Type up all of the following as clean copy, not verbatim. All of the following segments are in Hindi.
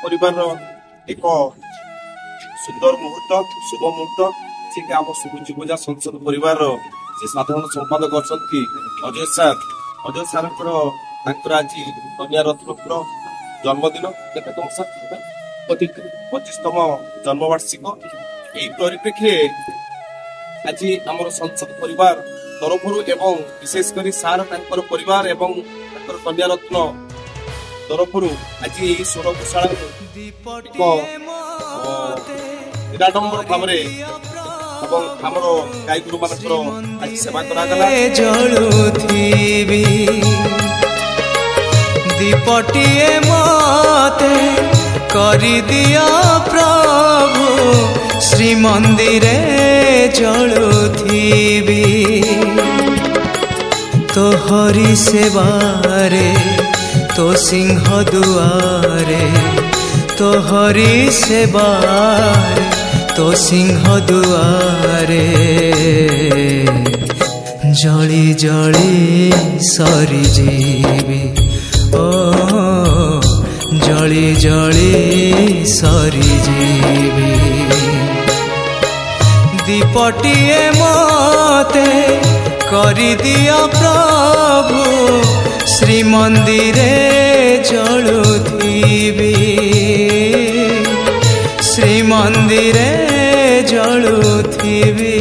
परिवार एक सुंदर मुहूर्त शुभ मुहूर्त से आम सुबुजा संसद परिवार साधारण संपादक अच्छा अजय सार आज कन्या रत्न जन्मदिन केते 25तम जन्मवार्षिक यही परिप्रेक्षी आज आम संसद परिवार तरफ एवं विशेषकर सार परिवार एवं कन्या रत्न तरफ आज यही सोरगशाला निराडंबर भाव आमर गाई गुरु मान आज सेवा दीपटिए मते करि दिया प्रभु श्री मंदिरे जलुथिबी तोहरी सेवारे तो सिंह दुआरे तोहरी सेवारे तो सिंह दुआरे जली जली सरी जीवी ओ जली जली सरी जीवी दीपटिए मते करि दिया प्रभु श्री मंदिरे जलुथिबी श्री मंदिरे जलुथिबी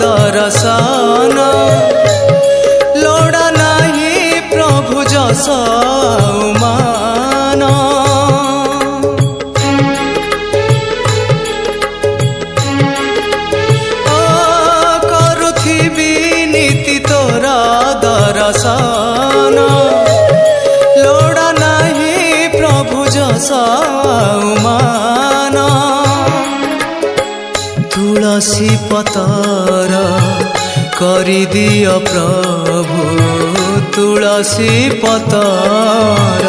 दर्शन लोड़ा नहीं प्रभु जसमान करुथिबी नीति तोरा दर्शन लोड़ा नहीं प्रभु जसमान तुलसी पतर करि दियो प्रभु तुलसी पतर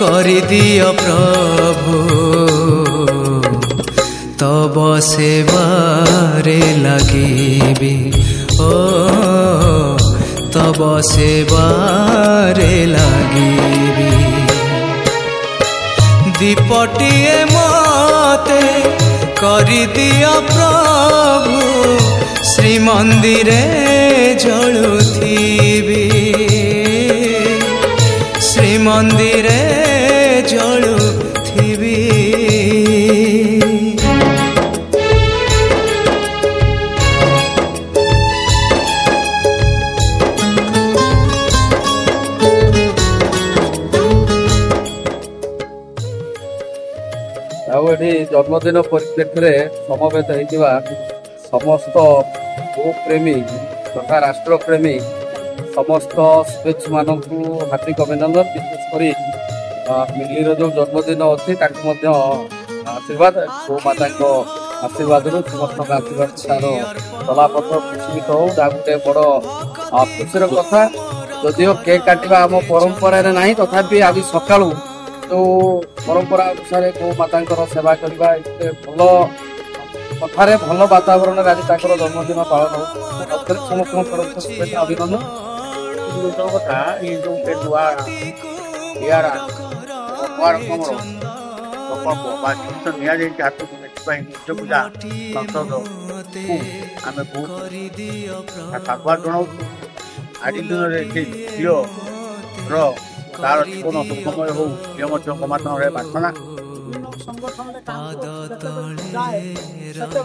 करि दियो प्रभु तब सेवारे लगिबी ओ तब सेवारे लगिबी दीपटिए मते करि दिया प्रभु श्री मंदिरे जलुथिबी श्री मंदिरे जलुथिबी जन्मदिन परिप्रेक्षी समवेत होता समस्त गोप्रेमी तथा राष्ट्रप्रेमी समस्त शुभेच्छु मानक हार्दिक अभिनंदन विशेषकर मिलीर जो जन्मदिन अच्छी आशीर्वाद गो माता आशीर्वाद समस्त आशीर्वाद तार चलापथ विस्मित हो गोटे बड़ खुशी कथा जदिव केक काटा आम परंपरा ना तथापि आज सका जो परंपरा अनुसार गो माता सेवा करवा भल कथारे भल वातावरण आज जन्मदिन पालन हो समस्त शुभेच्छा अभिनंदन कथा ये जो नुआ हाथ को निज पूजा संसद आम बहुत साधुवाद जनाऊ आज दिन झील तार जीवन सुखमय हो ये गोमाता प्रार्थना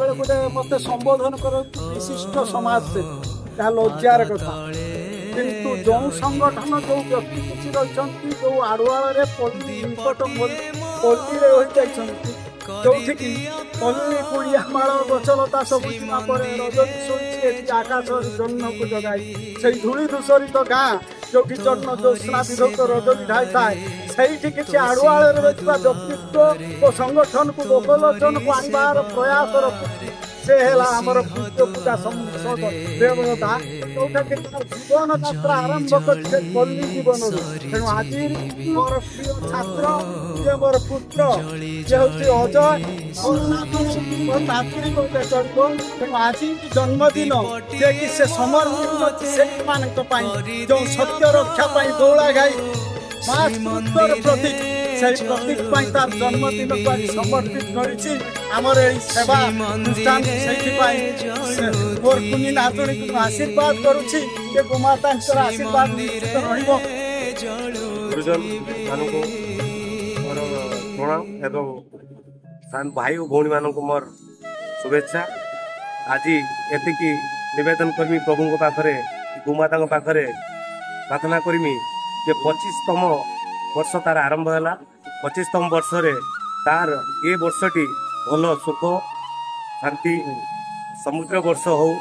गोटे मत संबोधन कर विशिष्ट समाज से लज्जार कथा किंतु जो संगठन जो व्यक्ति किसी रही जो आड़ुआल पल्ली निकट पल्ली रही ଯୋଉଠିକି ପଲ୍ଲୀ କୁଳିଆ ମାଳ ଗଛଲତା ସବୁ ଯିବା ପରେ ରଜନୀ ଶୋଇଛି ଏଠି ଆକାଶରେ ଜହ୍ନକୁ ଜଗାଇ ସେଇ ଧୂଳି ଧୂସରିତ ଗାଁ ଯୋଉଠି ଜହ୍ନ ଜ୍ୟୋତ୍ସ୍ନା ବିଧୌତ ରଜନୀ ଢାଇଥାଏ ସେଇଠି କିଛି ଆଢୁଆଳରେ ରହିଥିବା ବ୍ୟକ୍ତିତ୍ୱ ଓ ସଂଗଠନକୁ ଲୋକଲୋଚନକୁ ଆଣିବାର ପ୍ରୟାସର ସେ ହେଲା ଆମର ପୂଜ୍ୟ ପୂଜା ସଂସଦ ଦେବତା ଯୋଉଟାକି ଜୀବନ ଯାତ୍ରା ଆରମ୍ଭ କରିছে ପଲ୍ଲୀ ଜୀବନରୁ। ତେଣୁ ଆଜି ମୋର ପ୍ରିୟ ଛାତ୍ର ଯେ ମୋର ପୁତ୍ର ଯେ ହେଉଛି ଅଜୟ ନାତୁଣୀ କହିଲେ ଚଳିବ। ତେଣୁ ଆଜି ଜନ୍ମଦିନ ଯିଏକି ସେ ସମର୍ପିତ ସେଇମାନଙ୍କ ପାଇଁ ଯେଉଁ ସତ୍ୟ ରକ୍ଷା ପାଇଁ ବଉଳା ଗାଈ ମାତୃତ୍ୱର ପ୍ରତୀକ সেই প্রতীক পাই তার জন্মদিনକୁ আଜି সমর্পিত করেছি আমার এই সেবা অনুষ্ঠান সেইপাই মোর কুনি নাতୁଣୀକୁ আশীর্বাদ করুছি যে গোমাতাଙ୍କର আশীর্বাদ নিশ্চিত রহিব। গুরুজন ମାନଙ୍କୁ ମୋର ପ୍ରଣାମ ଏବଂ ଭାଇ ଓ ଭଉଣୀ ମାନଙ୍କୁ ମୋର ଶୁଭେଚ୍ଛା। ଆଜି ଏତିକି ନିବେଦନ କରିମି ପ୍ରଭୁଙ୍କ ପାଖରେ ଗୋମାତାଙ୍କ ପାଖରେ ପ୍ରାର୍ଥନା କରିମି ଯେ 25ତମ ବର୍ଷ ତାର ଆରମ୍ଭ ହେଲା। 25ତମ ବର୍ଷରେ ତାର ଏ ବର୍ଷଟି ଭଲ ସୁଖ ଶାନ୍ତି ସମୁଦ୍ର ବର୍ଷ ହଉ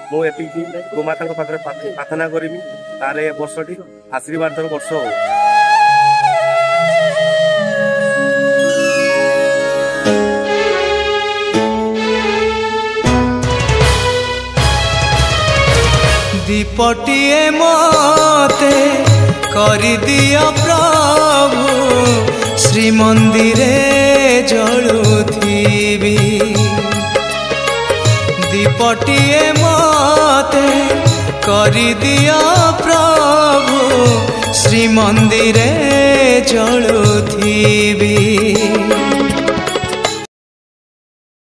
ମୁଁ ଏତିକି ଗୋମାତାଙ୍କ ପାଖରେ ପ୍ରାର୍ଥନା କରିମି ତାର ଏ ବର୍ଷଟି ଆଶୀର୍ବାଦର ବର୍ଷ ହଉ। दीपटिए मते करिदिया प्रभु श्रीमंदिरे जलुथिबी। दीपटिए मते करिदिया प्रभु श्रीमंदिरे जलुथिबी।